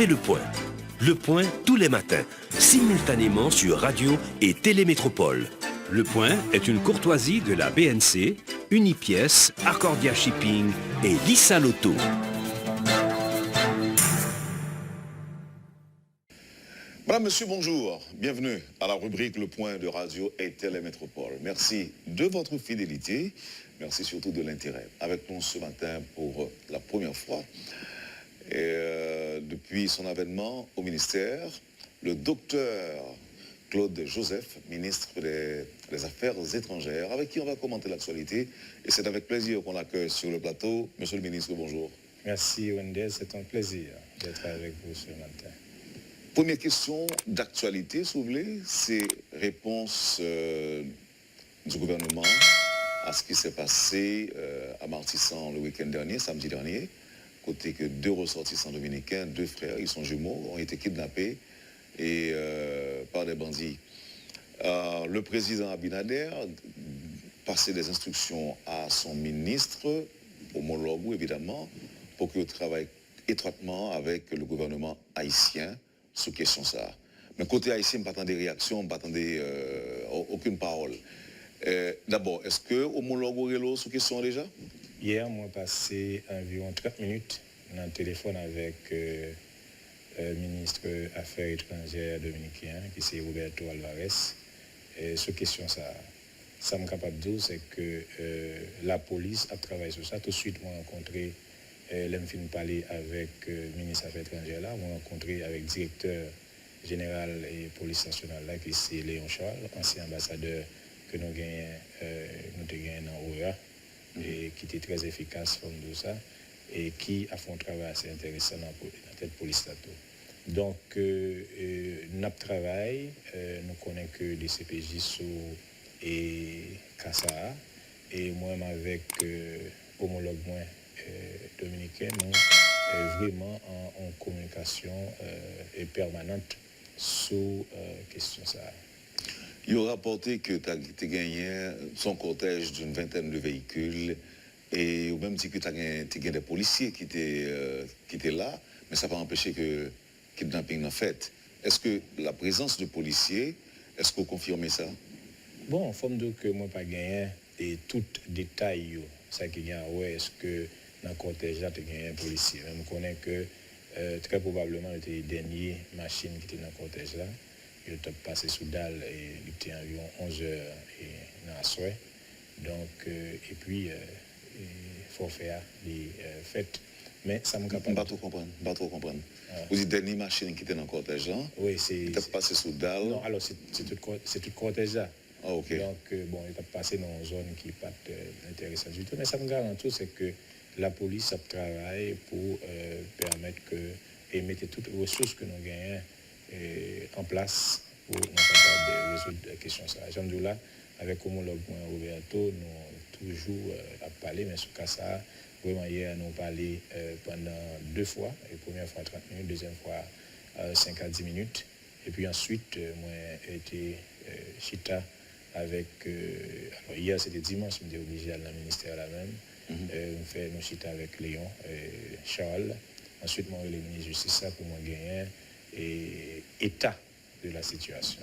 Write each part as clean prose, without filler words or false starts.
C'est Le Point. Le Point tous les matins, simultanément sur Radio et Télémétropole. Le Point est une courtoisie de la BNC, Unipièce, Accordia Shipping et Lissa Lotto. Madame, Monsieur, bonjour. Bienvenue à la rubrique Le Point de Radio et Télémétropole. Merci de votre fidélité. Merci surtout de l'intérêt. Avec nous ce matin pour la première fois, depuis son avènement au ministère, le docteur Claude Joseph, ministre des Affaires étrangères, avec qui on va commenter l'actualité. Et c'est avec plaisir qu'on l'accueille sur le plateau. Monsieur le ministre, bonjour. Merci Wendell, c'est un plaisir d'être avec vous ce matin. Première question d'actualité, si vous voulez, c'est réponse du gouvernement à ce qui s'est passé à Martissan le week-end dernier, samedi dernier, côté que 2 ressortissants dominicains, 2 frères, ils sont jumeaux, ont été kidnappés par des bandits. Le président Abinader passait des instructions à son ministre, homologue évidemment, pour qu'il travaille étroitement avec le gouvernement haïtien sur question ça. Mais côté haïtien, on ne pas des réactions, on ne pas aucune parole. D'abord, est-ce que homologue Aurelo sur question déjà? Hier, moi, passé environ 30 minutes dans le téléphone avec le ministre des Affaires étrangères dominicain, qui c'est Roberto Alvarez. Sur question ça me capable de dire, c'est que la police a travaillé sur ça. Tout de suite, moi, rencontré, l'emfin parler avec le ministre des Affaires étrangères là, moi, rencontré avec le directeur général et police nationale là, qui c'est Léon Charles, ancien ambassadeur que nous gagnons dans OEA, et qui était très efficace comme tout ça, et qui a fait un travail assez intéressant dans la tête police là. Donc, notre travail, nous connaissons que des CPJ sous et Kassa, et moi-même avec homologue dominicain, nous vraiment en communication permanente sur question ça. Il a rapporté que tu as gagné son cortège d'une vingtaine de véhicules et au même dit que tu as gagné des policiers qui étaient là, mais ça n'a pas empêché que le kidnapping n'a fait. Est-ce que la présence de policiers, est-ce que vous confirmez ça? Bon, en forme de que moi pas gagné et tout détail, ça qui gagne, ouais, est-ce que dans le cortège là, tu as gagné un policier? Je connais que très probablement c'était les dernières machines qui étaient dans le cortège là. Il était passé sous dalle et il était environ 11 heures et dans la soirée. Donc, et puis, il faut faire les fêtes. Mais ça me capable. Pas trop comprendre. Vous dites dernière machine qui était dans le cortège là? Oui, c'est. Il était passé sous dalle? Non, alors c'est tout cortège là. Ah, ok. Donc, bon, il était passé dans une zone qui n'est pas intéressante du tout. Mais ça me garantit, c'est que la police a travaillé pour permettre que, et mettre toutes les ressources que nous gagnons en place pour nous capable de résoudre la question. Alhamdoulilah, avec homologue Roberto, nous toujours à parler, mais sur ça, vraiment hier, nous parlé pendant 2 fois. La première fois 30 minutes, deuxième fois 5 à 10 minutes. Et puis ensuite, moi, j'ai été chita avec. Alors hier, c'était dimanche, je me suis obligé d'aller dans le ministère là-même. On fait nos chita avec Léon, Charles. Ensuite, moi, le ministre de Justice pour moi gagner et état de la situation.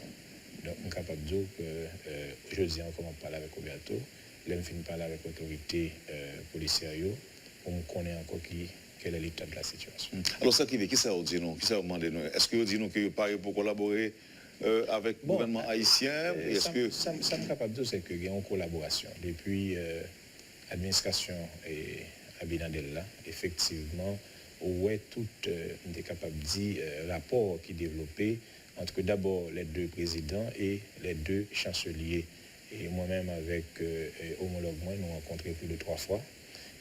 Donc, on est capable de dire que aujourd'hui, on commence à parler avec Roberto, là, on finit par parler avec l'autorité policière, on connaît encore quel est l'état de la situation. Alors, ça qui veut, qui ça vous dit non? Qui ça vous demande nous? Est-ce que vous dites que vous parlez pour collaborer avec le gouvernement haïtien? Ça me capable de dire, c'est qu'il y a une collaboration. Depuis l'administration et Abinader là, effectivement, ouais, tout est capable de dire rapport qui est développé entre d'abord les 2 présidents et les 2 chanceliers. Et moi-même avec homologue, nous avons rencontré plus de 3 fois.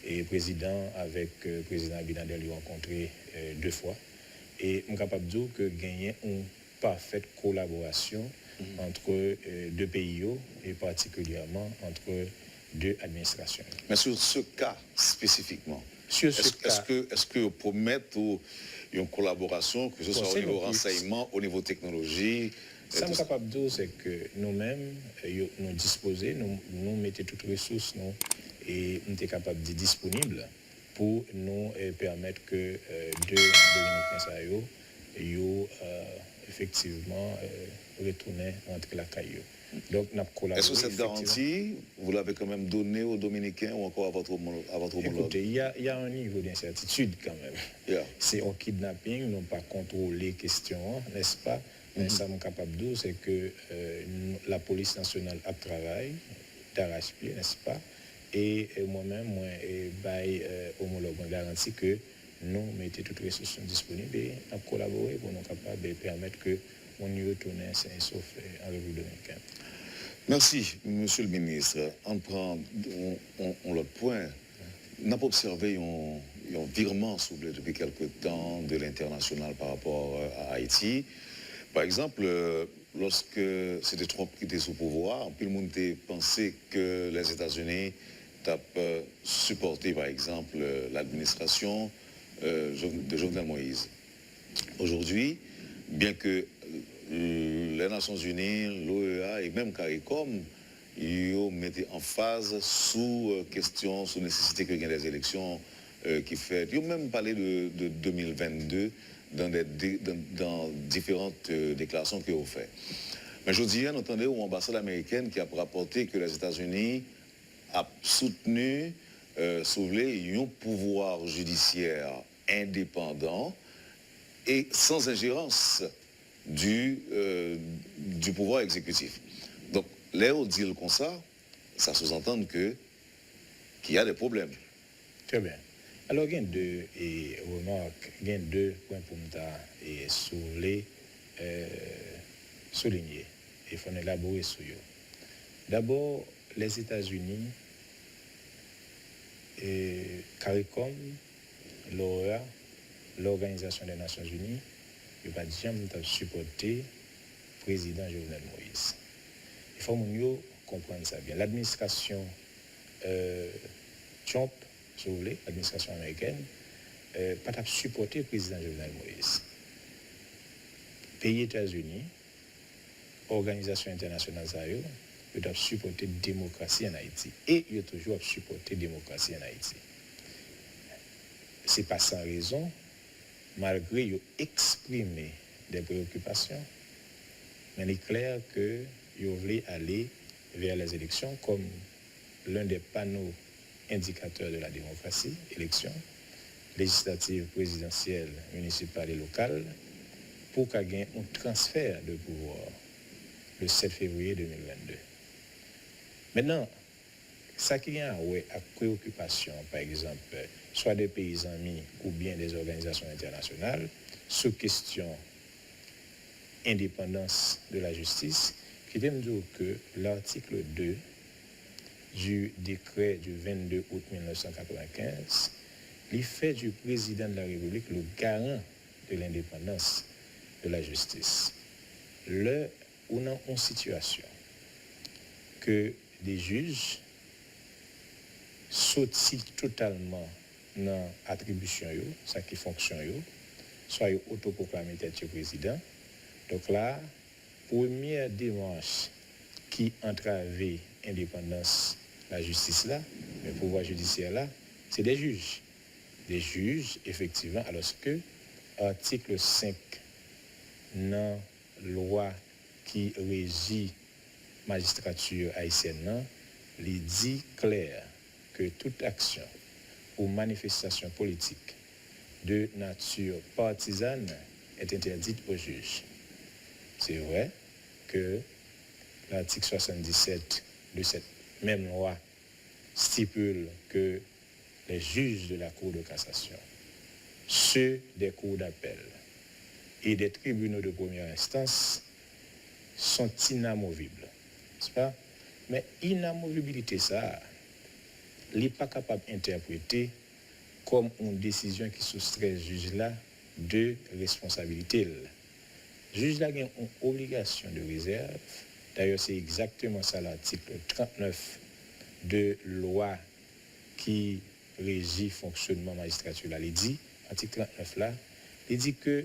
Et le président avec le président Abinader lui rencontré 2 fois. Et je suis capable de dire que gagner une parfaite collaboration entre 2 pays et particulièrement entre 2 administrations. Mais sur ce cas spécifiquement, est-ce que vous promettez une collaboration, que ce soit au niveau renseignement, au niveau technologie? Ça me capable de dire, c'est que nous-mêmes, nous disposer, nous mettons toutes les ressources, et nous sommes capables de disponibles pour nous permettre que 2 Dominicains yo effectivement retourner entre la caillou. Donc, nous avons collaboré. Est-ce que cette garantie, vous l'avez quand même donnée aux Dominicains ou encore à votre homologue? Écoutez, il y a un niveau d'incertitude quand même. Yeah. C'est un kidnapping, non pas contrôler les questions, n'est-ce pas? Mais ça, je suis capable de dire, c'est que la police nationale a travaillé d'arrache-pied, n'est-ce pas? Et moi-même, homologue, on garantit que nous mettons toutes les ressources disponibles et nous collaborer pour nous capables de permettre que on y retourne sain et sauf en République dominicaine. Merci, Monsieur le ministre. On prend l'autre point. On a observé un virement soulevé depuis quelque temps de l'international par rapport à Haïti. Par exemple, lorsque c'était Trump qui était sous pouvoir, tout le monde pensait que les États-Unis ont supporté, par exemple, l'administration de Jovenel Moïse. Aujourd'hui, bien que les Nations Unies, l'OEA et même CARICOM, ils mettaient en phase sous question, sous nécessité qu'il y ait des élections qui fait. Ils ont même parlé de 2022 dans différentes déclarations qu'ils ont fait. Mais je dis, on entendait une ambassade américaine qui a rapporté que les États-Unis a soutenu, un pouvoir judiciaire indépendant et sans ingérence du pouvoir exécutif. Donc, là, on dit comme ça sous-entend qu'il y a des problèmes. Très bien. Alors, il y a deux remarques, il y a deux points pour me souligner. Il faut élaborer sur eux. D'abord, les États-Unis, CARICOM, l'OEA, l'Organisation des Nations Unies, il ne va jamais supporter le président Jovenel Moïse. Il faut mieux comprendre ça bien. L'administration Trump, si vous voulez, l'administration américaine, pas supporter le président Jovenel Moïse. Pays États-Unis, organisation internationale, ils ont supporté la démocratie en Haïti. Et ils ont toujours supporté la démocratie en Haïti. Ce n'est pas sans raison, malgré qu'ils ont exprimé des préoccupations, mais il est clair qu'ils voulaient aller vers les élections comme l'un des panneaux indicateurs de la démocratie, élections législatives, présidentielles, municipales et locales, pour qu'il y ait un transfert de pouvoir le 7 février 2022. Maintenant, ça qui a à préoccupation, par exemple, soit des pays amis ou bien des organisations internationales, sous question indépendance de la justice, qui veut me dire que l'article 2 du décret du 22 août 1995, il fait du président de la République le garant de l'indépendance de la justice. Là, on a une situation que des juges sautent totalement dans l'attribution, ça qui fonctionne, soit autoproclamé tête président. Donc là, première démarche qui entravait l'indépendance de la justice là, le pouvoir judiciaire là, c'est des juges. Des juges, effectivement, alors que article 5 dans la loi qui régit la magistrature haïtienne, il dit clair que toute action ou manifestation politique de nature partisane est interdite aux juges. C'est vrai que l'article 77 de cette même loi stipule que les juges de la Cour de cassation, ceux des cours d'appel et des tribunaux de première instance sont inamovibles. N'est-ce pas? Mais inamovibilité, ça, il n'est pas capable d'interpréter comme une décision qui soustrait le juge-là de responsabilité. Le juge-là a une obligation de réserve. D'ailleurs, c'est exactement ça l'article 39 de loi qui régit fonctionnement magistrature. Là, il dit, article 39 là, il dit que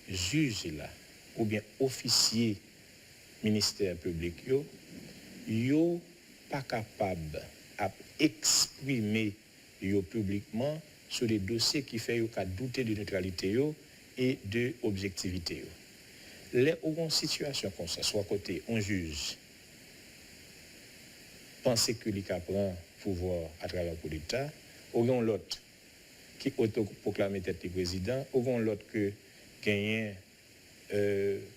juge là, ou bien officier ministère public, yo pas capable à exprimer yo publiquement sur des dossiers qui fait yo ka douter de neutralité yo et de objectivité. Les une situation comme ça, soit côté on juge, penser que l'ICA prend pouvoir à travers le l'État, ou l'autre qui autoproclame tête du président, ou l'autre que gagne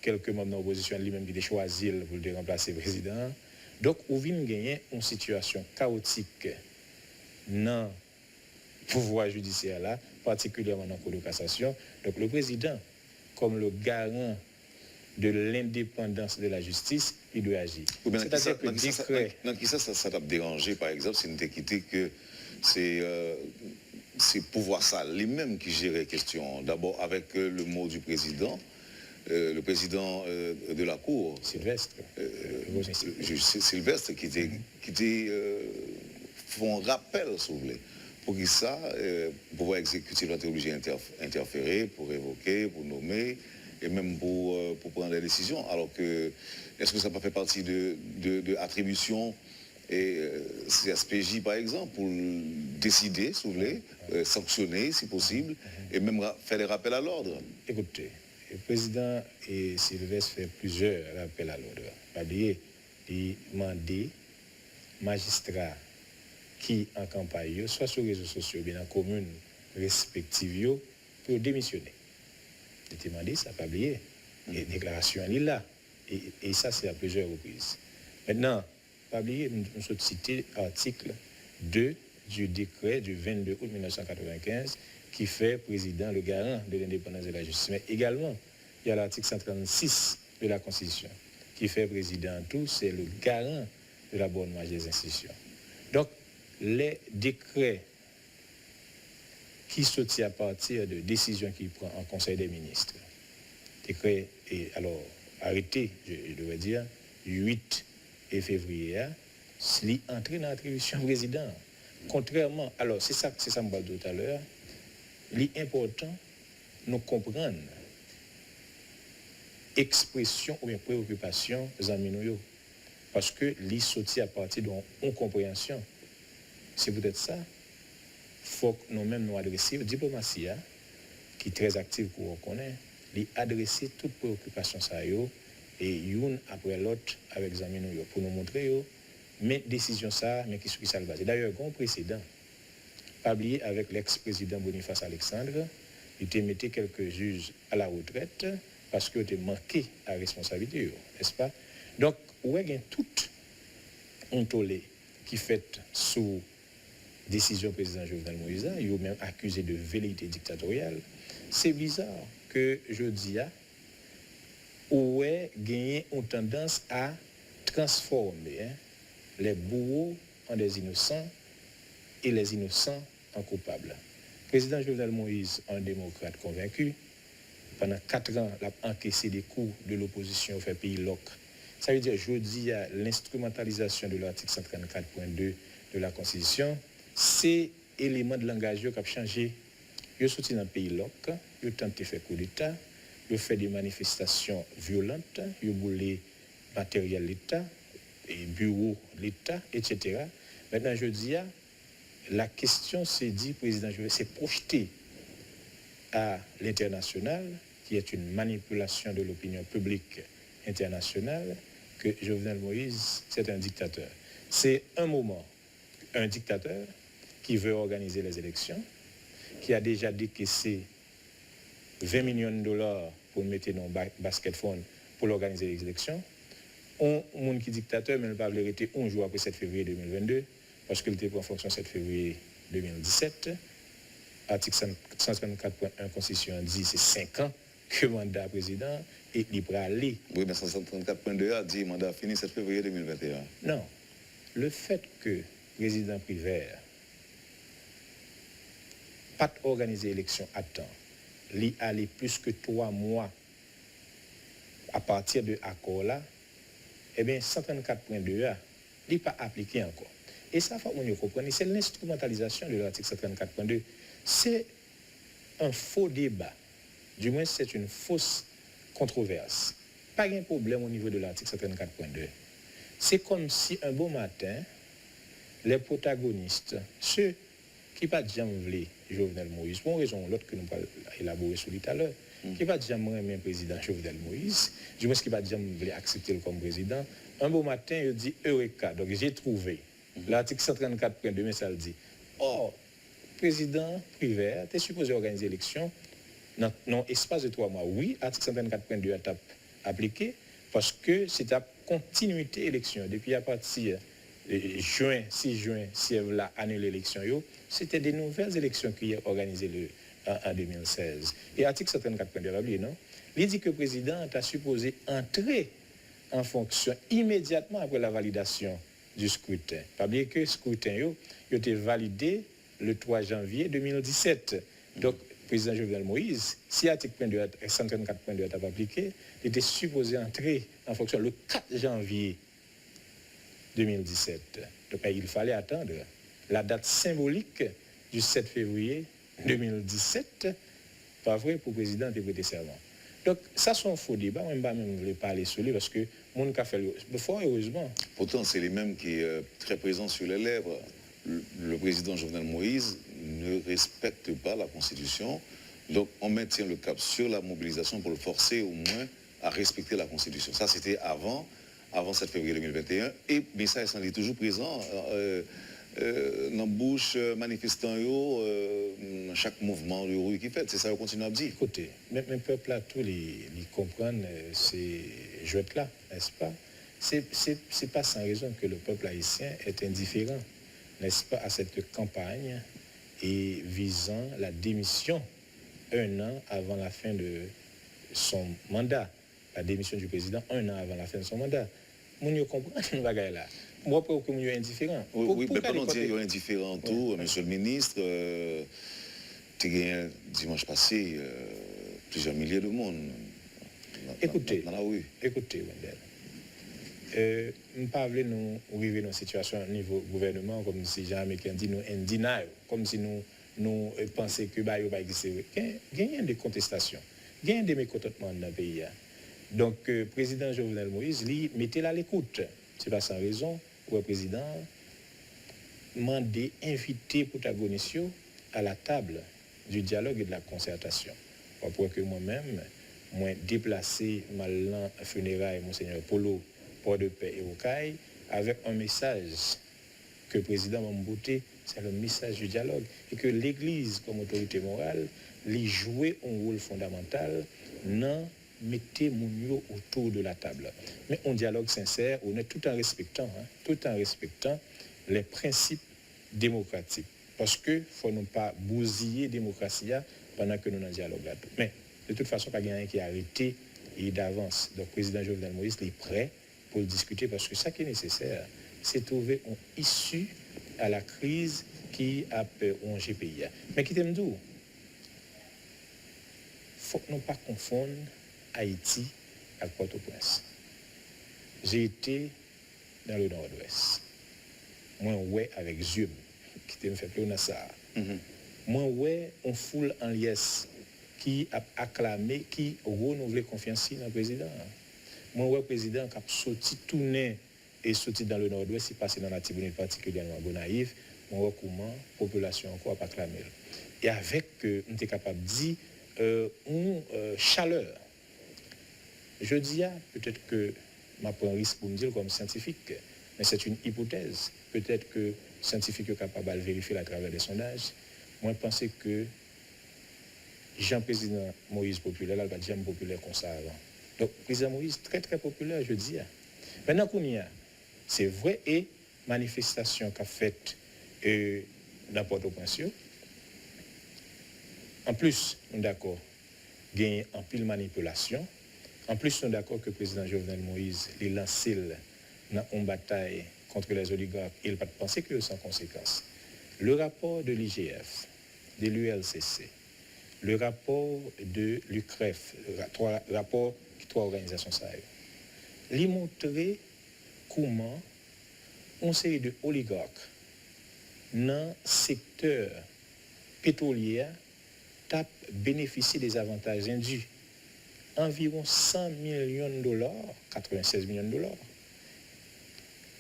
quelques membres de l'opposition lui-même qui ont choisi pour le remplacer le président. Donc, on vient gagner une situation chaotique dans le pouvoir judiciaire là, particulièrement dans la Cour de cassation. Donc, le président, comme le garant de l'indépendance de la justice, il doit agir. C'est-à-dire que décret... Dans qui ça t'a dérangé, par exemple, c'est une quitté que c'est pouvoir ça lui-même qui gère la question. D'abord avec le mot du président, le président de la Cour. Sylvestre. Sylvestre qui font rappel, si vous voulez. Pour que ça, pouvoir exécutif va être obligé d'interférer, pour évoquer, pour nommer, et même pour prendre des décisions. Alors que, est-ce que ça n'a pas fait partie de attribution et CSPJ, par exemple, pour décider, si vous voulez, sanctionner, si possible, et même faire des rappels à l'ordre? Écoutez, le président et Sylvestre fait plusieurs rappels à l'ordre. C'est-à-dire, il demande magistrats qui en campagne, soit sur les réseaux sociaux, bien dans la commune respective, pour démissionner. Il a demandé, ça n'a pas oublié. Et déclaration, elle est là. Et ça, c'est à plusieurs reprises. Maintenant, pas oublier, nous sommes cités l'article 2 du décret du 22 août 1995 qui fait président le garant de l'indépendance de la justice. Mais également, il y a l'article 136 de la Constitution qui fait président tout, c'est le garant de la bonne marche des institutions. Donc, les décrets qui sortent à partir de décisions qu'il prend en Conseil des ministres, décret et alors arrêté, je devrais dire, 8 février, il entre dans l'attribution président. Contrairement, alors c'est ça que je me tout à l'heure, il est important nous comprendre expression ou bien préoccupation des amis nous, parce que il sorti à partir d'une compréhension. C'est peut-être ça. Il faut que nous-mêmes nous adressions la diplomatie, qui est très active pour nous connaître, lui adresser toutes préoccupations ça et une après l'autre avec les amis nous pour nous montrer mais décision ça, mais qui ça le base. D'ailleurs, un précédent, pas oublier avec l'ex-président Boniface Alexandre, il était mis quelques juges à la retraite parce qu'il était manqué à responsabilité, n'est-ce pas? Donc, où est-ce qu'il y a toute un tollé qui fait sous décision du président Jovenel Moïse, il est même accusé de velléité dictatoriale. C'est bizarre que je dis où est gagné une tendance à transformer les bourreaux en des innocents et les innocents en coupables. Le président Jovenel Moïse, un démocrate convaincu, pendant 4 ans, il a encaissé des coups de l'opposition au fait pays loc. Ça veut dire, je dis, l'instrumentalisation de l'article 134.2 de la Constitution, c'est élément de langage qui a changé. Il est sorti dans le pays loc, il a tenté de faire coup d'État, il a fait des manifestations violentes, il a boulé matériel de l'État, et bureau de l'État, etc. Maintenant, je dis, la question c'est dit, président Jovenel, c'est projeté à l'international, qui est une manipulation de l'opinion publique internationale, que Jovenel Moïse, c'est un dictateur. C'est un moment, un dictateur qui veut organiser les élections, qui a déjà décaissé 20 millions de dollars pour mettre dans le basket fund pour organiser les élections. On monde qui est dictateur, mais ne pas l'arrêter un jour après 7 février 2022, parce qu'il était en fonction 7 février 2017. Article 134.1 Constitution dit c'est 5 ans que mandat président et il peut aller. Oui, mais 134.2 a dit mandat fini 7 février 2021. Non. Le fait que le président Prévert pas organiser l'élection à temps, il allait plus que 3 mois à partir de l'accord là, eh bien 134.2 A, il n'est pas appliqué encore. Et ça, il faut que vous compreniez, c'est l'instrumentalisation de l'article 134.2. C'est un faux débat. Du moins, c'est une fausse controverse. Pas de problème au niveau de l'article 134.2. C'est comme si un beau matin, les protagonistes, ceux qui n'ont pas jamais voulu Jovenel Moïse, pour une raison ou l'autre que nous allons élaborer sur tout à l'heure, qui pas jamais aimé président Jovenel Moïse, du moins qui pas jamais voulu accepter comme président. Un beau matin, il dit Eureka. Donc j'ai trouvé. L'article 134.2, ça le dit. Or, président Prévert, tu es supposé organiser l'élection dans espace de 3 mois. Oui, article 134.2 est appliqué parce que c'est à continuité élection. Depuis à partir de juin, 6 juin, si elle a annulé l'élection, c'était des nouvelles élections qui ont organisées en 2016. Et article 134.2, non? Il dit que le président a supposé entrer en fonction immédiatement après la validation du scrutin. Pas bien que le scrutin a été validé le 3 janvier 2017. Donc, le président Jovenel Moïse, si l'article 134.2 est appliqué, il était supposé entrer en fonction le 4 janvier 2017. Donc, il fallait attendre la date symbolique du 7 février 2017, pas vrai, pour le président de prêter serment. Donc, ça, c'est un faux débat. Moi, je ne voulais pas aller sur lui parce que mon monde a fait fort heureusement. Pourtant, c'est les mêmes qui est très présent sur les lèvres. Le président Jovenel Moïse ne respecte pas la Constitution. Donc, on maintient le cap sur la mobilisation pour le forcer au moins à respecter la Constitution. Ça, c'était avant 7 février 2021. Mais ça, il est toujours présent dans la bouche manifestant chaque mouvement de rue qui fait. C'est ça qu'on continue à dire. Écoutez, même le peuple là, tous les comprennent ces jouets-là, n'est-ce pas? C'est pas sans raison que le peuple haïtien est indifférent, n'est-ce pas, à cette campagne et visant la démission 1 an avant la fin de son mandat. La démission du président 1 an avant la fin de son mandat. Nous comprenons ce bagage là. Moi, pour que nous soyons indifférents. Oui, mais pendant que nous indifférents tout, monsieur le ministre, tu as gagné dimanche passé plusieurs milliers de monde écoutez, dans la rue. Écoutez, Wendel. Nous ne pouvons pas nous arriver dans une situation au niveau gouvernement comme si Jean-Américain dit nous en denial, comme si nous pensions que bah, il va exister. Il y a des contestations, il y a des mécontentements dans le pays. Donc, le président Jovenel Moïse, lui, mettez-le à l'écoute. Ce n'est pas sans raison pour le président demander, inviter les protagonistes à la table du dialogue et de la concertation. Pour que moi-même, moi déplacé Malan funérailles Monseigneur Polo, Port de Paix et Okaï, avec un message que le président Mambouté, c'est le message du dialogue, et que l'Église, comme autorité morale, lui jouer un rôle fondamental dans mettez mon autour de la table. Mais un dialogue sincère, honnête, tout en respectant les principes démocratiques. Parce que ne faut pas bousiller la démocratie pendant que nous avons un dialogue là. Mais de toute façon, pas quelqu'un qui a arrêté et d'avance. Donc, le président Jovenel Moïse est prêt pour le discuter parce que ça qui est nécessaire, c'est trouver une issue à la crise qui a rongé le pays. Mais qui t'aime d'où? Il faut que nous ne pas confondre Haïti avec Port-au-Prince. J'ai été dans le nord-ouest. Moi, ouais, avec Zium, qui me fait plus dans ça. Moi, ouais, on foule en liesse qui a acclamé, qui renouvelé confiance dans le président. Moi, ouais, président qui a sorti tourné et sorti dans le nord-ouest, il passé dans la tribune particulièrement Gonaïve. Moi, ouais, comment la population encore a acclamé. Et avec, on était capable de dire, une chaleur. Je dis, peut-être que je prends un risque pour me dire comme scientifique, mais c'est une hypothèse. Peut-être que scientifique est capable de vérifier à travers des sondages. Moi, je pense que Jean-Président Moïse populaire, là, il va dire populaire comme ça avant. Donc, président Moïse, très très populaire, je dis. Maintenant qu'on y a, c'est vrai, et manifestation qu'a faite dans Port-au-Prince. En plus, on est d'accord, gagne en pile manipulation. En plus, nous sommes d'accord que le président Jovenel Moïse est lancé dans une bataille contre les oligarques. Il n'a pas pensé que sans conséquence. Le rapport de l'IGF, de l'ULCC, le rapport de l'UCREF, rapport qui trois organisations ça, lui montrer comment on série de oligarques dans le secteur pétrolier tap bénéficier des avantages indus. Environ 100 millions de dollars, 96 millions de dollars,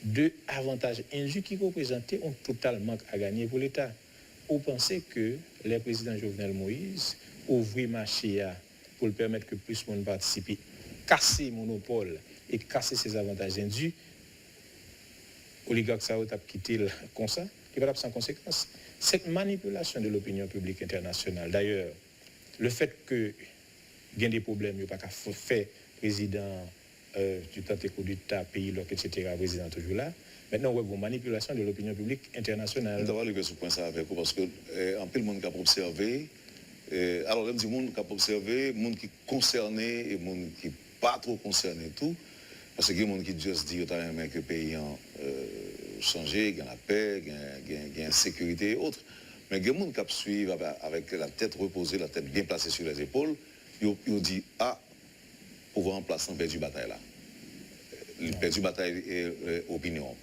de avantages indus qui représentaient un total manque à gagner pour l'État. Vous pensez que les présidents Jovenel Moïse ouvrir marché pour le permettre que plus de monde participe, casser le monopole et casser ses avantages indus, oligarque ça a quitté comme ça, qui va sans conséquence. Cette manipulation de l'opinion publique internationale, d'ailleurs, le fait que il y a des problèmes, il n'y a pas qu'à faire président du temps d'État, pays, etc., président toujours là. Maintenant, on voit une manipulation de l'opinion publique internationale. Je vais aller sur ce point ça avec vous parce que en peu de monde qui a observé, alors là, je dis monde qui a observé, monde qui est concerné et monde qui n'est pas trop concerné tout, parce qu'il y a des gens qui juste disent que le pays a changé, il y a la paix, il y a la sécurité et autres. Mais il y a des gens qui suivent avec la tête reposée, la tête bien placée sur les épaules, ils disent ah, pouvoir en plaçant perdu bataille là. Perdu bataille et opinion.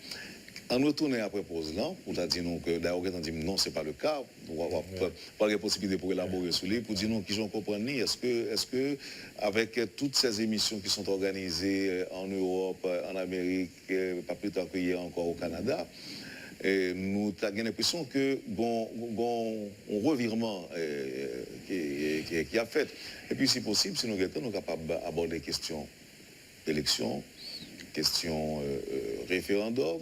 En retournant après pause là, pour dire nous que d'ailleurs on dit non, c'est pas le cas, pas de possibilité pour élaborer sur lui, pour dire nous qui j'en comprends ni est-ce que avec toutes ces émissions qui sont organisées en Europe, en Amérique, pas plus tard qu'hier encore au Canada, nous avons l'impression que un revirement qui a fait. Et puis si possible, si nous sommes capables d'aborder des questions d'élection, question référendum,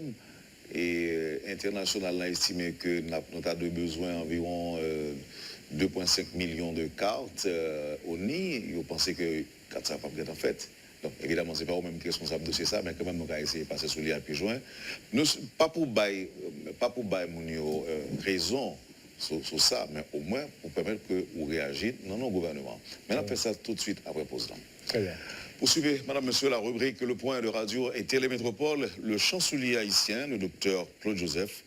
et international a estimé que nous avons besoin d'environ 2,5 millions de cartes au nid. Ils pensaient que 400 pas être en fait. Donc évidemment, ce n'est pas eux-mêmes qui sont responsables de ça, mais quand même, nous avons essayé de passer sous l'IA plus loin. Pas pour bailler raison sur ça, mais au moins pour permettre que vous réagissiez dans nos gouvernements. Mais on fait ça tout de suite après pause. Très bien. Poursuivez, Madame, Monsieur, la rubrique Le Point de Radio et Télémétropole. Le chancelier haïtien, le docteur Claude Joseph,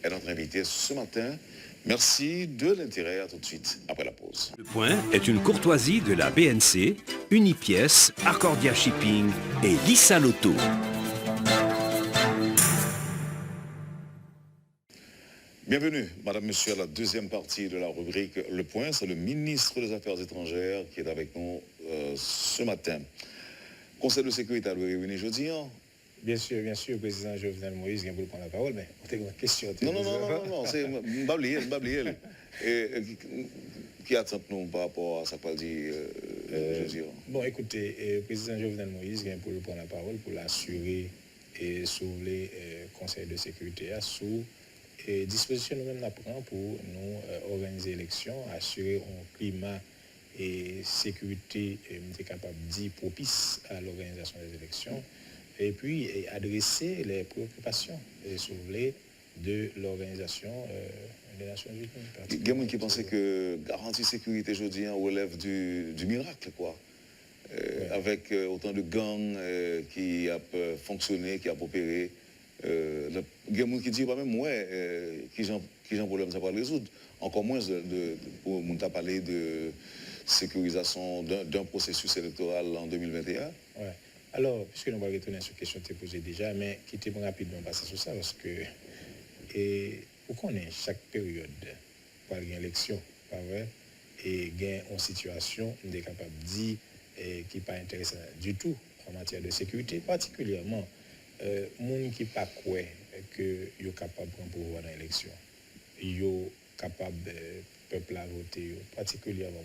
est notre invité ce matin. Merci de l'intérêt. À tout de suite après la pause. Le Point est une courtoisie de la BNC, Unipièce, Accordia Shipping et Lissa Lotto. Bienvenue, Madame, Monsieur, à la deuxième partie de la rubrique Le Point. C'est le ministre des Affaires étrangères qui est avec nous ce matin. Conseil de sécurité a réuni aujourd'hui. Bien sûr, le président Jovenel Moïse vient pour prendre la parole, mais on a une question. Non, c'est Babliel. Qui attend nous par rapport à ça qu'on dit aujourd'hui? Bon, écoutez, le président Jovenel Moïse vient pour prendre la parole pour l'assurer et sur les conseils de sécurité, sous les dispositions nous-mêmes nous pour nous organiser l'élection, assurer un climat et sécurité capable de dire propice à l'organisation des élections et puis adresser les préoccupations de l'organisation des Nations Unies. Il y a des gens qui pensaient que garantie sécurité aujourd'hui relève du miracle, quoi. Avec autant de gangs qui a fonctionné, qui a opéré. Il y a des gens qui disent, même moi, qui j'ai un problème, ça va le résoudre. Encore moins pour nous parler de sécurisation d'un processus électoral en 2021. Ouais. Alors, puisque nous allons retourner sur la question que tu as posée déjà, mais qui était rapidement passé sur ça, parce que pour qu'on ait chaque période, par une élection, pas vrai, et il y a une situation, on est capable de dire qui n'est pas intéressante du tout en matière de sécurité, particulièrement les gens qui ne pas quoi que sont capables de prendre pouvoir dans l'élection. Ils sont capables de peuple à voter, particulièrement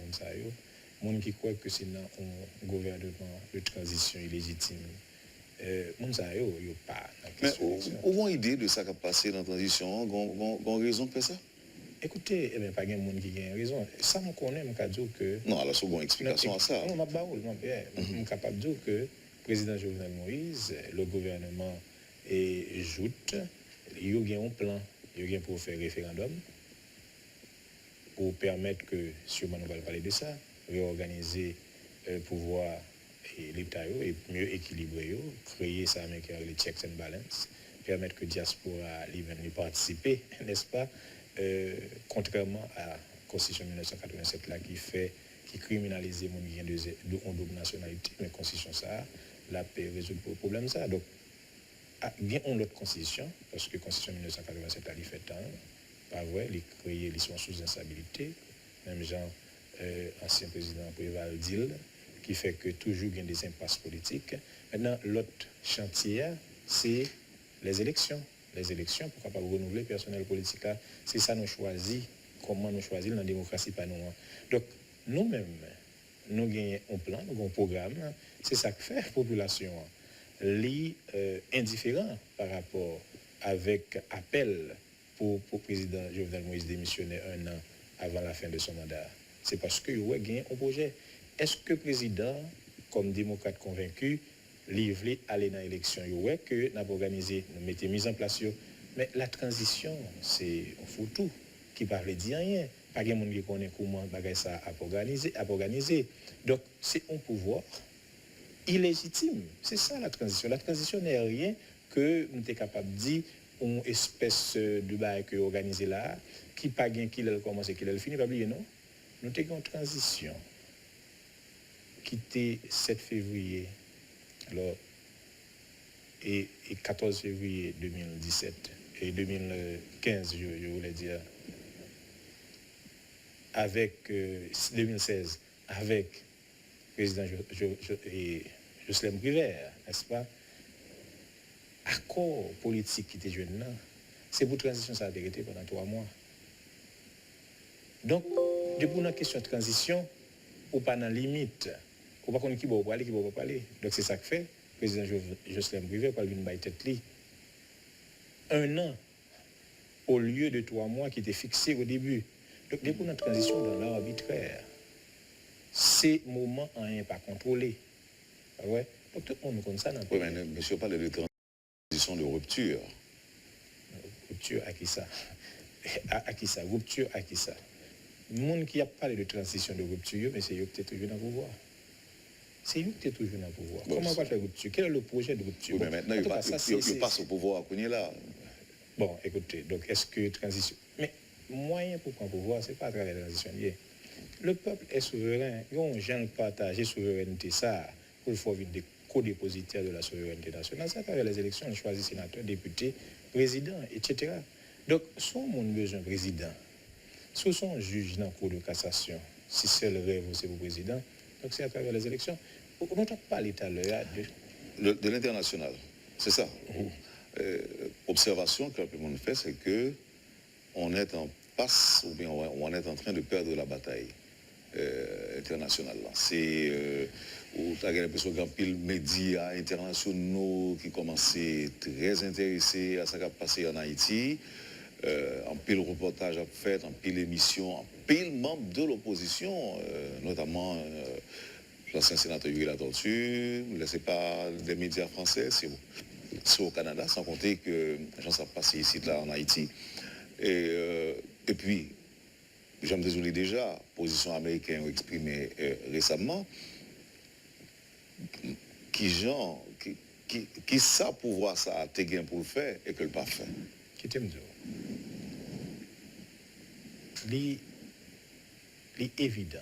les gens qui croient que c'est un gouvernement de transition illégitime. Les gens ne pas dans la question. Mais au moins idée de ça qui a passé dans la transition, on a raison de faire ça? Écoutez, pas de monde qui a raison. Ça, je connais, je dire que... Non, alors c'est une explication à ça. Non, je suis capable de dire que le président Jovenel Moïse, le gouvernement et joute, il y a un plan pour faire référendum, pour permettre que, sûrement nous allons parler de ça, réorganiser le pouvoir et l'État et mieux équilibrer, créer ça avec les checks and balances, permettre que la diaspora lui participer, n'est-ce pas, contrairement à la Constitution 1987 là, qui criminalise les gens qui ont double nationalité, mais la Constitution ça, la paix résout le problème ça. Donc, il y a une autre Constitution, parce que la Constitution 1987 a fait tant, pas vrai, il créé, ils sont sous instabilité, même genre, ancien président Préval Dil, qui fait que toujours il y a des impasses politiques. Maintenant, l'autre chantier, c'est les élections. Les élections pour capable renouveler le personnel politique. C'est ça nous choisit, comment nous choisir dans la démocratie pas nous. Donc, nous-mêmes, nous avons un plan, nous avons un programme. C'est ça que fait la population. Indifférent par rapport avec appel pour le président Jovenel Moïse démissionner 1 an avant la fin de son mandat. C'est parce que il y a un projet. Est-ce que le président, comme démocrate convaincu, livre aller dans l'élection, il que nous avons organisé, nous mettons mise en place. Mais la transition, c'est un foutu qui parle de rien. Pas de monde qui connaît comment ça a organisé. Donc, c'est un pouvoir illégitime. C'est ça la transition. La transition n'est rien que nous sommes capables de dire une espèce de bail que organisé là, qui pas gain qui l'a commencé, qui l'a fini, pas oublier, non? Nous avons une transition qui était 7 février alors, et 14 février 2017 et 2015, je voulais dire, avec 2016, avec le président Jocelyn Briver, n'est-ce pas? Accord politique qui était jeune là, c'est pour transition ça a été pendant 3 mois. Donc, depuis une question de transition, ou pas dans limite, ou pas qu'on qui va parler, qui va pas parler. Donc c'est ça que fait le président Jocelyn Briver par une baille tête li. 1 an au lieu de 3 mois qui était fixé au début. Donc depuis une transition dans l'arbitraire, ces moments en rien pas contrôlé. Ouais. Donc tout le monde connaît ça. Oui, mais monsieur parle de transition de rupture. Rupture à qui ça? À qui ça? Rupture à qui ça? Le monde qui a parlé de transition de rupture, mais c'est eux qui sont toujours dans le pouvoir. C'est eux qui sont toujours dans le pouvoir. Bon, comment on va faire rupture? Quel est le projet de rupture? Oui, mais maintenant, il passe au pouvoir à Kounia là. Bon, écoutez, donc est-ce que transition... Mais moyen pour prendre pouvoir, ce n'est pas à travers la transition. Le peuple est souverain. Il y a un genre partagé souveraineté, ça, pour le faire des co-dépositaires de la souveraineté nationale. C'est à travers les élections, on choisit sénateur, député, président, etc. Donc, si on a besoin de président, si on sont juge dans le cours de cassation, si c'est le rêve, c'est le président, donc c'est à travers les élections. On n'a pas parlé tout à l'heure de l'international, c'est ça. Observation que tout le monde fait, c'est que on est en passe, ou bien on est en train de perdre la bataille internationale. C'est où tu as l'impression qu'il y a pile médias internationaux qui commençaient très intéressés à ce qui a passé en Haïti. En pile reportage à fait, en pile émission, en pile membre de l'opposition, notamment l'ancien sénateur Yuri Latortue, ne laissez pas des médias français, c'est au Canada, sans compter que j'en sais passé ici, là, en Haïti. Et puis, je me désolé déjà, position américaine exprimée récemment, qui ça pouvoir ça a été gain pour le faire et que le pas fait. Qui t'aime dire? Il est évident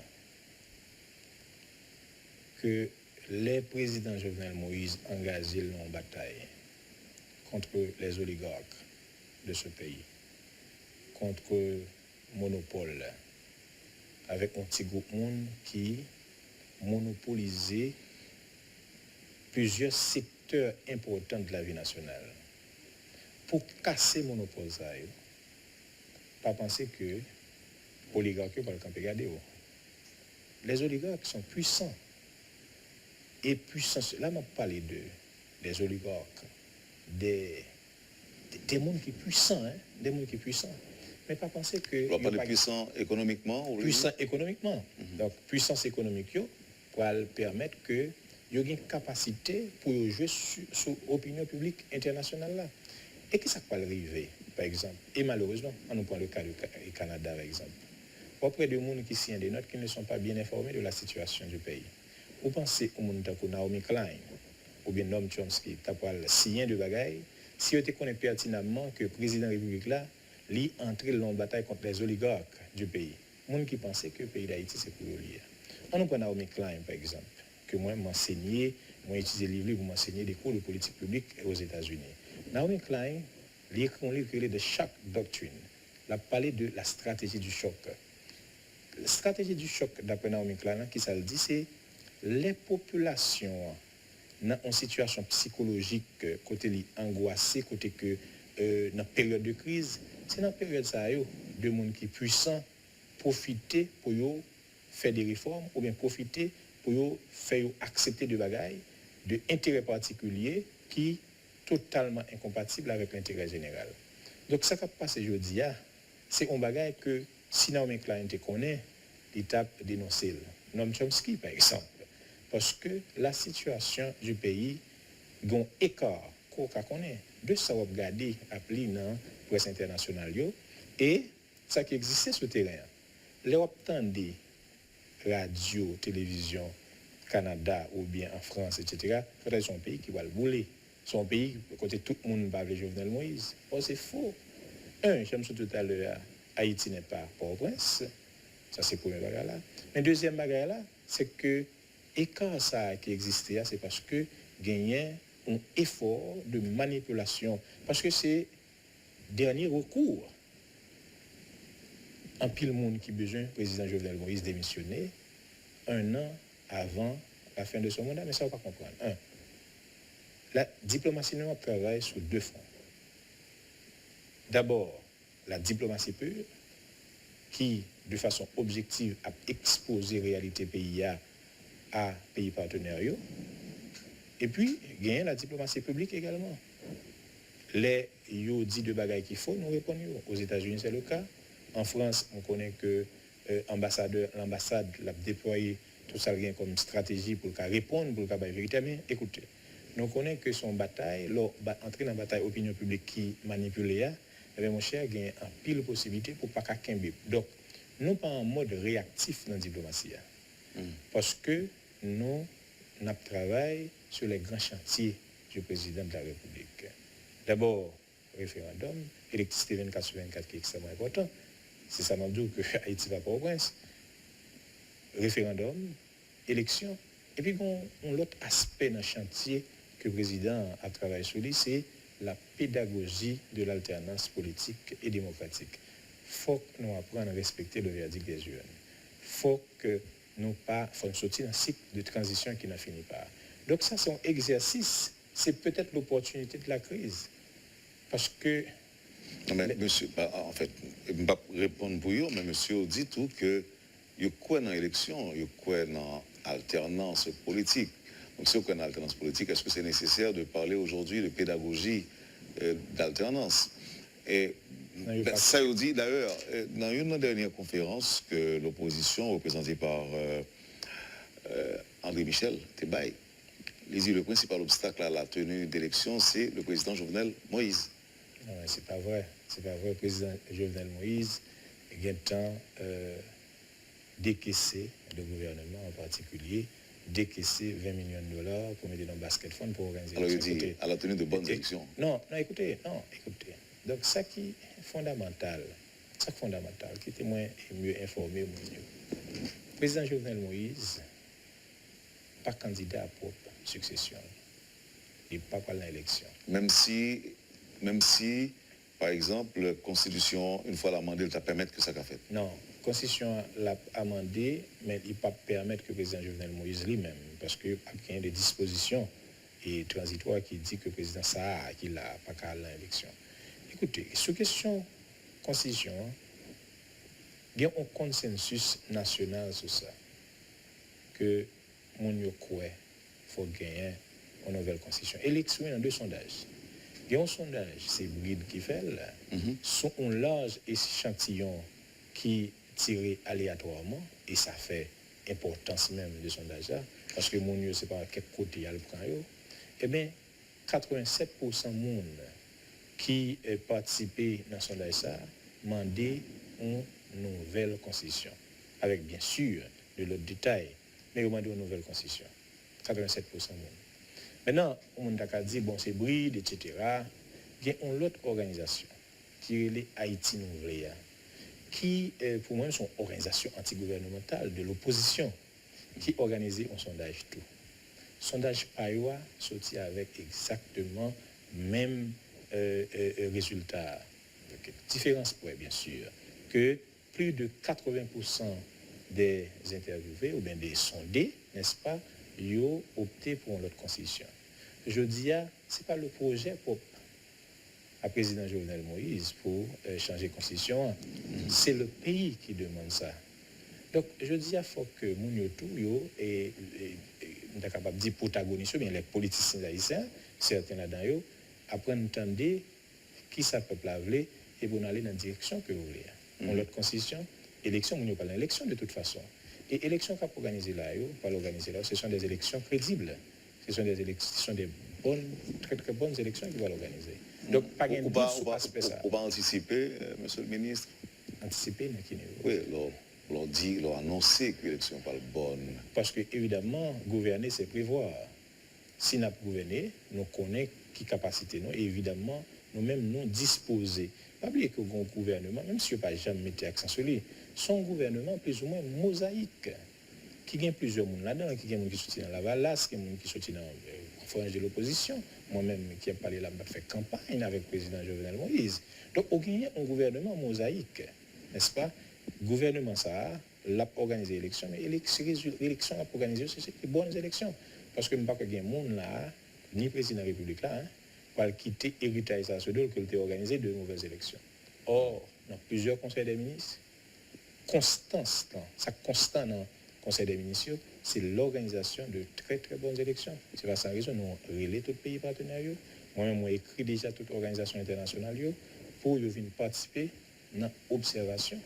que les présidents Jovenel Moïse engagés en bataille contre les oligarques de ce pays, contre le monopole, avec un petit groupe monde qui monopolisait plusieurs secteurs importants de la vie nationale. Pour casser le monopole, pas penser que oligarques par le camp garder. Les oligarques sont puissants. Et puissants, là, on parle des oligarques, des gens qui sont puissants, hein, des gens qui sont puissants. Mais pas penser que... On va parler puissants économiquement? Puissants économiquement. Donc, puissance économique, pour permettre que il y ait une capacité pour jouer sur l'opinion publique internationale là. Et qui ça peut arriver, par exemple? Et malheureusement, on nous prend le cas du Canada, par exemple. Auprès de gens qui signent des notes qui ne sont pas bien informés de la situation du pays. Vous pensez au monde comme Naomi Klein ou bien Noam Chomsky, qui a signé de bagaille, si vous connaissez pertinemment que le président de la République là, lui entré dans la bataille contre les oligarques du pays. Les gens qui pensaient que le pays d'Haïti c'est pour lui. On nous prend Naomi Klein, par exemple, que moi m'enseigner, moi utiliser les livres pour m'enseigner des cours de politique publique aux États-Unis. Naomi Klein, il a écrit de Shock Doctrine. Il a parlé de la stratégie du choc. La stratégie du choc, d'après Naomi Klein, qui ça le dit, c'est les populations dans une situation psychologique, côté angoissé, côté que dans la période de crise, c'est dans la période ça, de gens qui sont puissants, profiter pour faire des réformes ou bien profiter pour faire accepter des bagailles de intérêt particulier qui totalement incompatible avec l'intérêt général. Donc ça qui passe aujourd'hui, c'est un bagage que si Naomi Klein te connaît, l'État dénoncé. Noam Chomsky par exemple, parce que la situation du pays a un écart qu'on connaît de ça va regarder appelé dans la presse internationale et ça qui existait sur le terrain. L'Europe tendait radio, télévision, Canada ou bien en France, etc. C'est un pays qui va le bouler. C'est un pays côté tout le monde parle de Jovenel Moïse. Oh, c'est faux. J'aime tout à l'heure, Haïti n'est pas Port-au-Prince. Ça, c'est le premier bagage là. Mais deuxième bagage là, c'est que écart ça qui existait, c'est parce que gagnait un effort de manipulation. Parce que c'est dernier recours. En pile monde qui besoin, le président Jovenel Moïse démissionner 1 an avant la fin de son mandat, mais ça ne va pas comprendre. La diplomatie noire travaille sur 2 fronts. D'abord, la diplomatie pure, qui, de façon objective, a exposé la réalité pays à pays partenaires. Et puis, il y a la diplomatie publique également. Les dit de bagailles qu'il faut, nous répondons. Aux États-Unis, c'est le cas. En France, on connaît que l'ambassade l'a déployé tout ça comme stratégie pour répondre, pour le vérité. Mais écoutez, nous connaissons que son bataille, entrer dans la bataille opinion publique qui manipule, mon cher, il y a un pile de possibilités pour pas qu'un bébé. Donc, nous pas en mode réactif dans la diplomatie. Parce que nous travaillons sur les grands chantiers du président de la République. D'abord, référendum, électricité 24/24 qui est extrêmement important. C'est ça, nous dit que Haïti va pas au prince. Référendum, élection. Et puis, on l'autre aspect dans le chantier que le président a travaillé sur lui, c'est la pédagogie de l'alternance politique et démocratique. Il faut que nous apprenions à respecter le verdict des urnes. Il faut que nous sortions d'un cycle de transition qui n'a fini pas. Donc ça, c'est un exercice. C'est peut-être l'opportunité de la crise. Parce que... Non, mais monsieur, en fait, je ne vais pas répondre pour vous, mais monsieur dit tout que il y a quoi dans l'élection, il y a quoi dans l'alternance politique. Donc, si on a une alternance politique, est-ce que c'est nécessaire de parler aujourd'hui de pédagogie d'alternance? Et ça vous dit d'ailleurs, dans une dernière conférence que l'opposition, représentée par André Michel Tebaï, il dit le principal obstacle à la tenue d'élection, c'est le président Jovenel Moïse. Non, c'est pas vrai. C'est pas vrai. Le président Jovenel Moïse il y a temps décaissé, le gouvernement en particulier, décaisser 20 millions de dollars pour mettre dans le basket fund pour organiser. Alors, il dit à la tenue de bonnes élections. Non, écoutez. Donc, ça qui est fondamental, qui était mieux informé, le président Jovenel Moïse, pas candidat à propre succession. Il n'est pas dans l'élection. Même si, par exemple, la Constitution, une fois l'amendée, elle t'a permettre que ça qu'a fait. Non, la Constitution l'a amendée, mais il ne peut pas permettre que le président Jovenel Moïse lui-même, parce qu'il y a des dispositions et transitoires qui disent que le président Saha, qu'il n'a pas qu'à l'élection. Écoutez, sur question Constitution, il y a un consensus national sur ça, que mon croit faut gagner une nouvelle Constitution. Élection dans 2 sondages. Il y a un sondage, c'est Bride qui fait, sont un large échantillon qui tiré aléatoirement, et ça fait importance même de sondage là, parce que mon Dieu, c'est pas à quel côté il prend. Eh bien, 87% de monde qui participé dans ce sondage ça, demandé une nouvelle constitution, avec bien sûr de l'autre détail, mais demandé une nouvelle constitution. 87% de monde. Maintenant, on a dit, bon, c'est Bride, etc. Il y a une autre organisation qui est Haïti Nouvelle, qui, pour moi, sont une organisation antigouvernementale de l'opposition, qui organisait un sondage tout. Sondage Payoua sorti avec exactement même résultat. Différence près, bien sûr, que plus de 80% des interviewés ou bien des sondés, n'est-ce pas, ils ont opté pour une autre constitution. Je dis, ce n'est pas le projet propre à président Jovenel Moïse pour changer de constitution. C'est le pays qui demande ça. Donc, je dis il faut que moun yo tout yo et on est capable de dire protagonistes, bien les politiciens haïtiens, certains là-dedans yo, apprendre à entendre qui ça peuple a voulu et pour aller dans la direction que vous voulez. On l'autre constitution, élection, on ne parle pas d'élection de toute façon. Et élection qu'a organisé là, pas l'organiser là, ce sont des élections crédibles. Ce sont des élections, des bonnes, très très bonnes élections qui vont l'organiser. Donc, pas de doute sur l'aspect ça. On va anticiper, monsieur le ministre. Anticiper, dans quel niveau? Oui, l'on dit, l'on annoncer que l'élection n'est pas bonne. Parce que, évidemment, gouverner, c'est prévoir. Si nous gouverner, nous connaissons qui capacité nous, et évidemment, nous-mêmes nous disposer. Pas oublier que le gouvernement, même si je n'ai pas jamais mis accent sur lui, son gouvernement plus ou moins mosaïque, qui gagne plusieurs monde là-dedans, qui gagne qui soutient dans la Valasse, qui gagne qui soutient dans la frange de l'opposition, moi-même qui ai parlé là, fait campagne avec le président Jovenel Moïse. Donc, on gagne un gouvernement mosaïque, n'est-ce pas? Gouvernement ça, l'a organisé l'élection, mais l'élection a organisé, c'est des bonnes élections. Parce que je ne sais pas qu'il y a un monde là, ni président de la République là, pour quitter héritage ça se donne qu'il a organisé de mauvaises élections. Or, dans plusieurs conseils des ministres, constant dans le conseil des ministres, c'est l'organisation de très très bonnes élections. C'est pas sans raison, nous relais tous les pays partenaires. Moi-même, j'ai écrit déjà toute organisation internationale pour venir participer dans l'observation,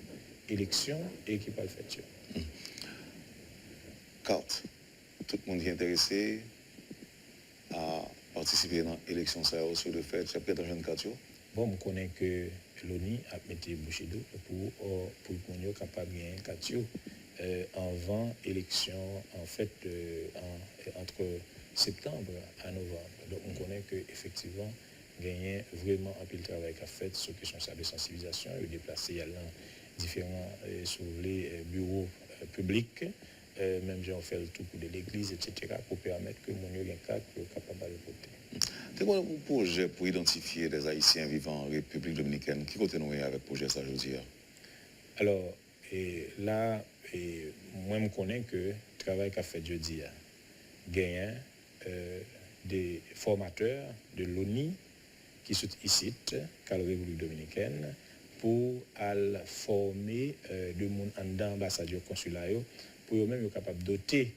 élection et qui pas le fait. Carte, tout le monde est intéressé à participer dans l'élection sur le fait, c'est peut-être un jeune carte. Bon, je connais que l'ONU a mis bouchée d'eau pour qu'on soit capable de gagner carte avant l'élection, en fait, entre septembre à novembre. Donc, on connaît qu'effectivement, gagner vraiment un peu le travail qu'a fait sur la question de sensibilisation, et déplacer dans différents bureaux publics, même si on fait le tout pour de l'église, etc., pour permettre que mon ait un cadre capable de voter. C'est quoi le projet pour identifier des Haïtiens vivant en République dominicaine? Qui continue avec le projet ça, je dis? Alors, là, moi, je connais que le travail qu'a fait jeudi a gagné des formateurs de l'ONU qui sont ici, à la République dominicaine, pour former de monde en ambassadeur consulat, pour eux-mêmes être capables de doter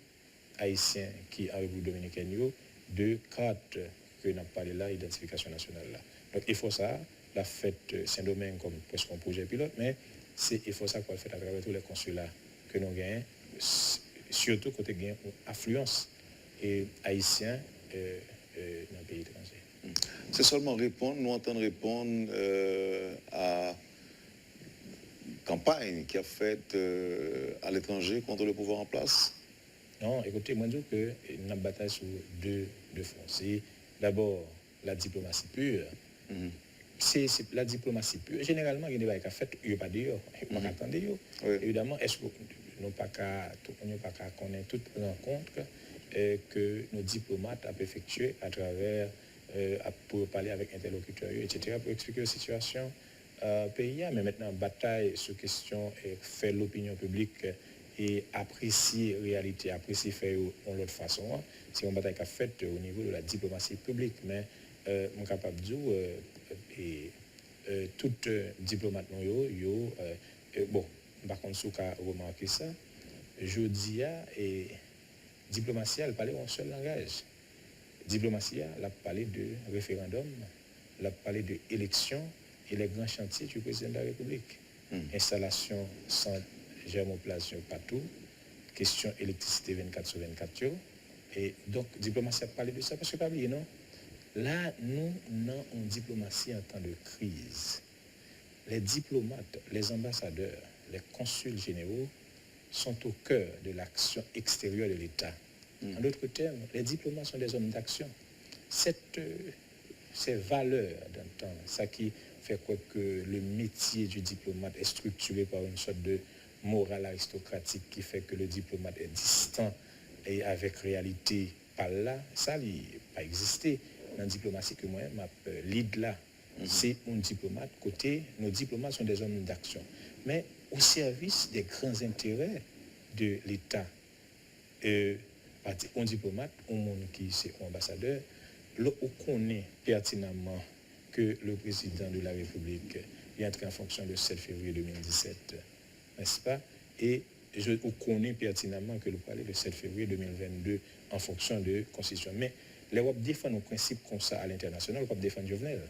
Haïtiens qui en République dominicaine de cartes que nous avons parlé là, identification nationale là. Donc il faut ça, la fête Saint-Domingue comme presque un projet pilote, mais il faut ça qu'on le fait à travers tous les consulats que nous gagnons, surtout quand il y a une affluence haïtien dans le pays étranger. C'est seulement répondre, nous entendons répondre à campagne qui a faite à l'étranger contre le pouvoir en place. Non, écoutez, moi je dis que nous avons bataille sur deux fronts. C'est d'abord la diplomatie pure. C'est la diplomatie pure. Généralement, il y a des débats qui sont faits, il n'y a pas d'ailleurs, il n'y a pas d'attendre. Évidemment, est-ce que nous n'avons pas qu'à connaître toute rencontre que nos diplomates ont effectué à travers, pour parler avec interlocuteurs, etc., pour expliquer la situation pays. Mais maintenant, bataille sur question et faire l'opinion publique et apprécier la réalité, apprécier faire de l'autre façon, c'est une bataille qui a faite au niveau de la diplomatie publique. Mais je suis capable de dire tout diplomate, bon, par contre, si vous remarqué ça, je dis et diplomatie, elle parle en seul langage. Diplomatie, elle a parlé de référendum, elle a parlé de élection et les grands chantiers du président de la République. Installation sans germoplasme partout, question électricité 24 sur 24. Et donc, diplomatie a parlé de ça, parce que pas oublier, non? Là, nous avons une diplomatie en temps de crise. Les diplomates, les ambassadeurs, les consuls généraux sont au cœur de l'action extérieure de l'État. En d'autres termes, les diplomates sont des hommes d'action. Ces valeurs d'un temps, ça qui fait quoi que le métier du diplomate est structuré par une sorte de morale aristocratique qui fait que le diplomate est distant et avec réalité par là, ça n'a pas existé dans la diplomatie que moi, ma lead là. C'est un diplomate côté, nos diplomates sont des hommes d'action, mais au service des grands intérêts de l'État. Un diplomate, un monde qui c'est un ambassadeur, on connaît pertinemment que le président de la République est entré en fonction le 7 février 2017, n'est-ce pas? Et on connaît pertinemment que le palais le 7 février 2022 en fonction de la Constitution. Mais l'Europe défend nos principes comme ça à l'international, l'Europe défend Jovenel.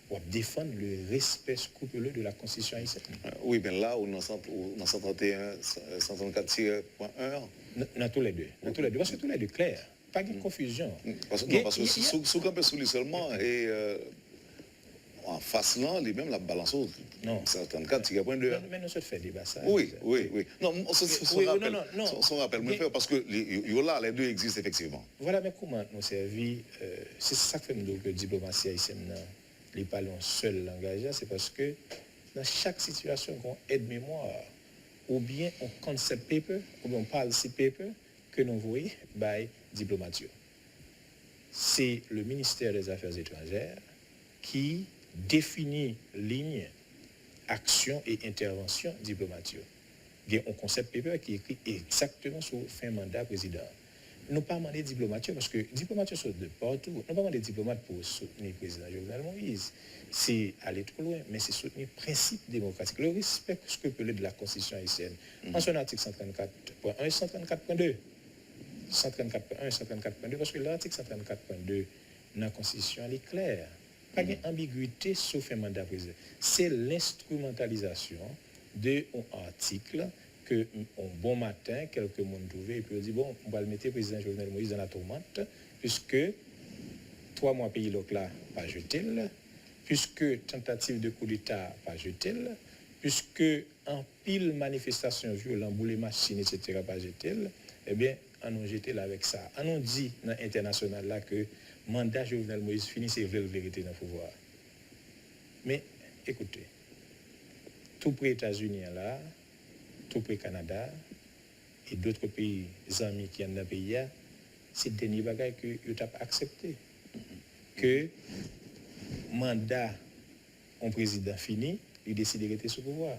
On défend le respect scrupuleux de la Constitution haïtienne. Oui, mais là, on a 131, 134-1. Dans tous les deux. Parce que tous les deux, clair. Pas de confusion. Parce que sous campé sous lui seulement, et en face là, lui-même, la balance au 134-1. Mais nous se fait débat ça. Oui. Non, son rappel, me fait parce que là, les deux existent effectivement. Voilà, mais comment nous servir, c'est ça que fait nous que la diplomatie haïtienne n'est pas un seul langage, c'est parce que dans chaque situation qu'on aide-mémoire, ou bien on concept paper, ou bien on policy paper, que nous voyons by diplomatie. C'est le ministère des Affaires étrangères qui définit ligne, action et intervention diplomatique. Il y a un concept paper qui est écrit exactement sur fin mandat président. Nous pas demander diplomatie parce que diplomatie sont de partout. Nous pas demander diplomate pour soutenir le président Jovenel Moïse. C'est aller trop loin, mais c'est soutenir le principe démocratique, le respect scrupuleux de la Constitution haïtienne. En son article 134.1 et 134.2. 134.1 et 134.2, parce que l'article 134.2 dans la Constitution, elle est claire. Pas d'ambiguïté sauf un mandat président. C'est l'instrumentalisation d'un article que un bon matin, quelques monde trouvé et puis on dit bon, on va le mettre le président Jovenel Moïse dans la tourmente, puisque 3 mois pays là, pas jeté, puisque tentative de coup d'État, pas jeté, puisque en pile manifestation violente, boule machine, etc., pas jeté, eh bien, on a jeté là avec ça. On a dit dans l'international là que mandat Jovenel Moïse finit, c'est vraie vérité dans le pouvoir. Mais écoutez, tout près États-Unis là, tout près Canada et d'autres pays amis qui sont dans le pays, c'est le dernier bagage que vous avez accepté. Que mandat un président fini, il décide de rester sous pouvoir.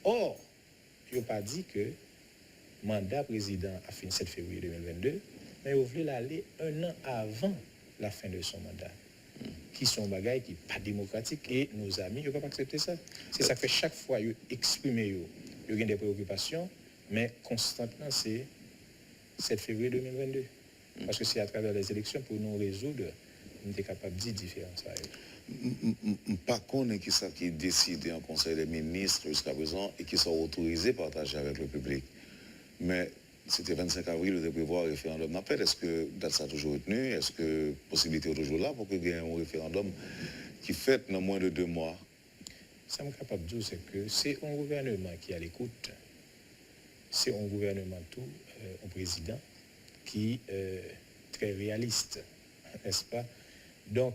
Or, il n'a pas dit que mandat président a fini 7 février 2022, mais il voulait l'aller un an avant la fin de son mandat. Qui sont bagailles qui pas démocratiques et nos amis ne peuvent pas accepter ça. C'est ça que chaque fois ils expriment, ils ont des préoccupations, mais constantement c'est 7 février 2022. Parce que c'est à travers les élections pour nous résoudre, nous sommes capables de dire différence. Par contre, qui ça qui est décidé en Conseil des ministres jusqu'à présent et qui sont autorisés à partager avec le public. Mais c'était 25 avril de prévoir un référendum d'appel. Est-ce que date ça a toujours retenu? Est-ce que possibilité est toujours là pour qu'il y ait un référendum qui fait dans moins de 2 mois? Ça me capable de dire, c'est que c'est un gouvernement qui est à l'écoute. C'est un gouvernement tout, un président qui est très réaliste, n'est-ce pas? Donc,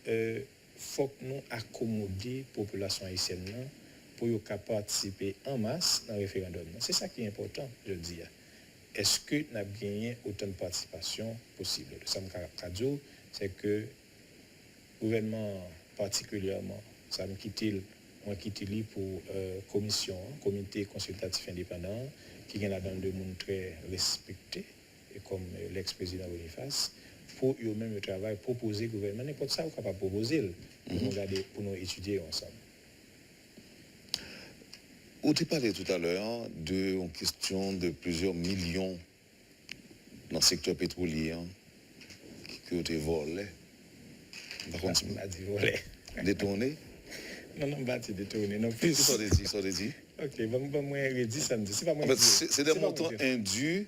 il faut que nous accommodions la population haïtienne pour qu'elle participer en masse dans le référendum. C'est ça qui est important, je dis. Est-ce que nous avons gagné autant de participation possible? Ça me dit, c'est que le gouvernement particulièrement, ça me quitte pour commission, comité consultatif indépendant, qui est là-dedans de monde très respecté, comme l'ex-président Boniface, pour eux-mêmes le travail, proposer au gouvernement, n'importe ça, on est capable de proposer pour nous regarder, pour nous étudier ensemble. On t'a parlé tout à l'heure d'une question de plusieurs millions dans le secteur pétrolier qui ont été volés. Par contre, on m'a dit volé. Détourné? Non, pas détourné. Non, plus. Ça dit. Ok, bon, moi, redit samedi. C'est pas moi. En fait, c'est des montants indus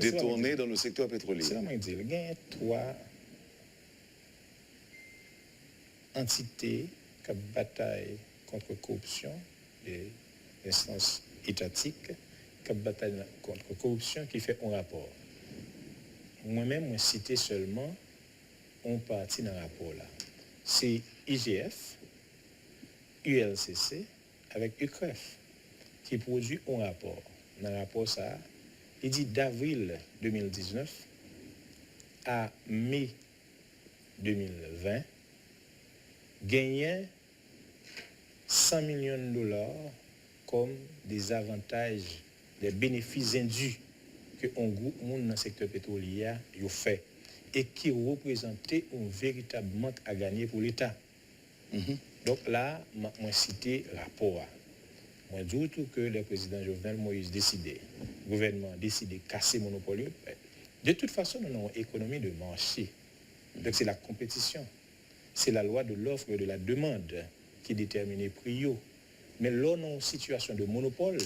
détournés dans le secteur pétrolier. C'est pas moi dire. Il y a 3 entités qui bataillent contre la corruption, les instances étatiques qui bataillent contre la corruption, qui fait un rapport. Moi-même, je cité seulement une partie dans le rapport là. C'est IGF, ULCC avec UCREF qui produit un rapport. Dans le rapport, ça, il dit d'avril 2019 à mai 2020, gagner 100 millions de dollars comme des avantages, des bénéfices indus que un groupe monde dans le secteur pétrolier a fait et qui représentait un véritable manque à gagner pour l'État. Donc là, moi cité rapport. Moi, je dis tout que le président Jovenel Moïse décidé, le gouvernement a décidé de casser le monopole. De toute façon, nous avons une économie de marché. Donc, c'est la compétition. C'est la loi de l'offre et de la demande qui détermine les prix. Mais là, dans une situation de monopole,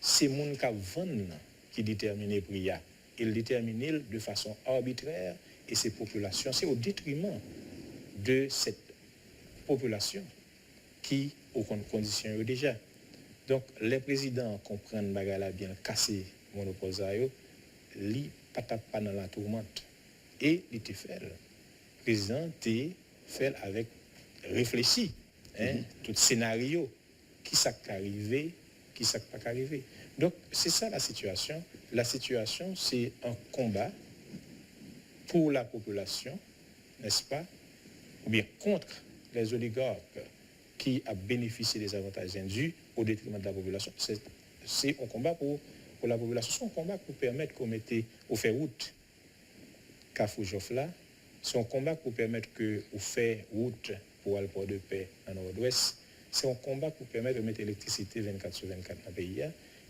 c'est les gens qui vendent qui déterminent les prix. Ils déterminent de façon arbitraire et ces populations, c'est au détriment de cette population qui ont conditions déjà. Donc, les présidents comprennent que bien casser le monopole, ils ne pas dans la tourmente. Et ils te fait. Le président te fait avec réfléchi, tout scénario, qui ça peut arriver, qui ça peut pas arriver. Donc, c'est ça la situation. La situation, c'est un combat pour la population, n'est-ce pas, ou bien contre les oligarques qui a bénéficié des avantages indus au détriment de la population. C'est un combat pour la population. C'est un combat pour permettre qu'on mette au fait route Kafou Jofla. C'est un combat pour permettre que on fait route pour le port de paix en nord-ouest. C'est un combat pour permettre de mettre l'électricité 24/24 dans le pays.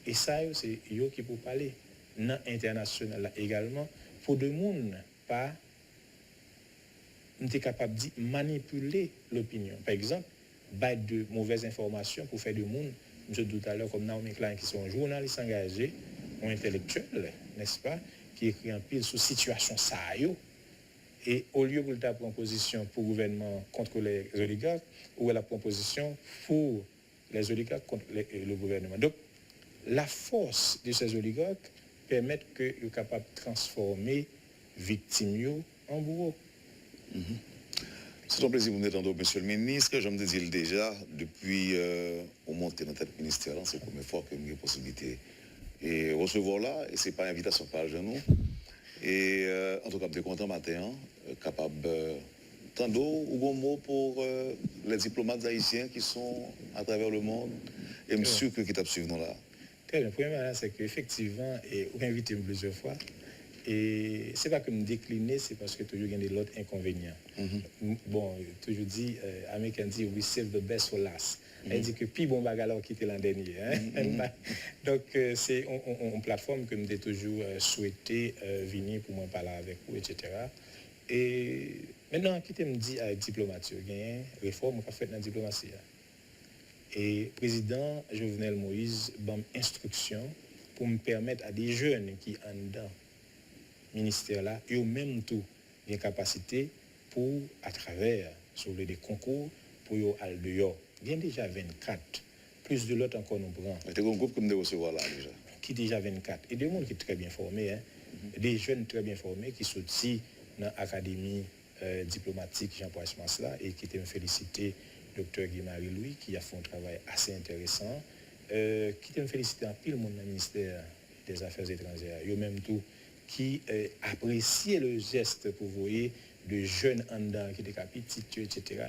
Et ça, c'est eux qui pour parler dans l'international également pour de monde pas être capable de manipuler l'opinion. Par exemple, battre de mauvaises informations pour faire du monde. Je dis tout à l'heure comme Naomi Klein qui sont journalistes engagés, ou intellectuels, n'est-ce pas, qui écrit en pile sur situation ça et au lieu de prendre position pour le gouvernement contre les oligarques, ou la proposition pour les oligarques contre le gouvernement. Donc, la force de ces oligarques permet qu'ils soient capables de transformer les victimes en bourreaux. C'est un plaisir de vous entendre, monsieur le ministre. Je me dis déjà, depuis au monté dans cette ministère, c'est la première fois que j'ai la possibilité de recevoir là, et ce n'est pas une invitation par le genou. Et en tout cas, je suis content matin, capable tantôt ou bon mot pour les diplomates haïtiens qui sont à travers le monde et je suis sûr qu'ils t'ont suivi là. Le premier, c'est qu'effectivement, vous m'avez invité plusieurs fois. Et ce n'est pas que me décliner, c'est parce que toujours il y a d'autres inconvénients. Bon, toujours dit, Américain dit, we save the best for last. Elle dit que puis bon bagarre qui était l'an dernier. Donc, c'est une plateforme que nous toujours souhaité venir pour moi parler avec vous, etc. Et maintenant, qui me dit à diplomatie, il y a une réforme qu'on a faite dans la diplomatie. Et le président Jovenel Moïse donne instruction pour me permettre à des jeunes qui sont dans le ministère là, et au même tout, une capacité pour, à travers, sur des concours, pour aller dehors. Il y a déjà 24, plus de l'autre encore nous prend. C'est un groupe que nous devons recevoir là déjà. Qui déjà 24. Et des gens qui sont très bien formés, des jeunes très bien formés qui sont aussi dans l'académie diplomatique Jean-Paul là et qui t'aiment féliciter Dr Guy-Marie Louis qui a fait un travail assez intéressant, qui t'aiment féliciter en pile monde dans le ministère des Affaires étrangères, eux même tout qui appréciait le geste pour vous voyez de jeunes en dedans qui étaient petits, etc.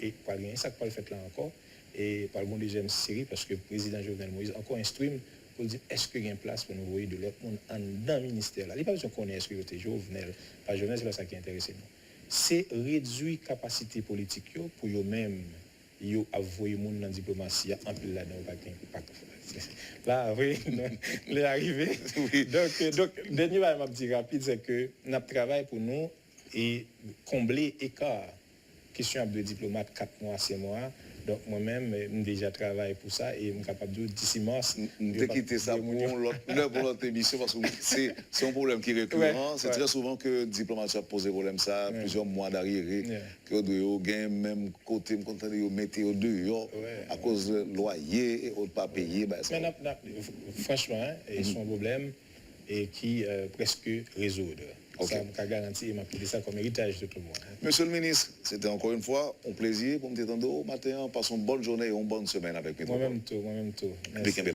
Et par rien, ça pas le fait là encore, et par le bon deuxième série, parce que le président Jovenel Moïse encore instruit pour dire est-ce qu'il y a une place pour nous voyer de l'autre monde en dedans le ministère là. Il n'y a pas besoin qu'on ait est-ce que c'était Jovenel, pas Jovenel, c'est pas ça qui intéresse nous. C'est réduire la capacité politique pour eux-mêmes, ils avouent le monde dans la diplomatie, en plus là-dedans, là, oui, il est arrivé. Donc, le dernier m'a dit rapide, c'est que nous travaillons pour nous et combler l'écart. Question de diplomate 4 mois, 6 mois. Donc, moi-même, j'ai déjà travaillé pour ça et je suis capable de d'ici mars. De quitter ça pour l'autre émission parce que c'est un problème qui est récurrent. C'est très souvent que les diplomates posent problème ça, plusieurs mois d'arriéré, que vous avez même côté, vous mettez au dehors à cause de loyer et autres pas payés. Franchement, c'est un problème et qui presque résoudre. Ça me garantit et m'a pris ça comme héritage de tout le monde. Monsieur le ministre, c'était encore une fois un plaisir pour me détendre au matin. Passons une bonne journée et une bonne semaine avec vous. Moi-même tout. Merci.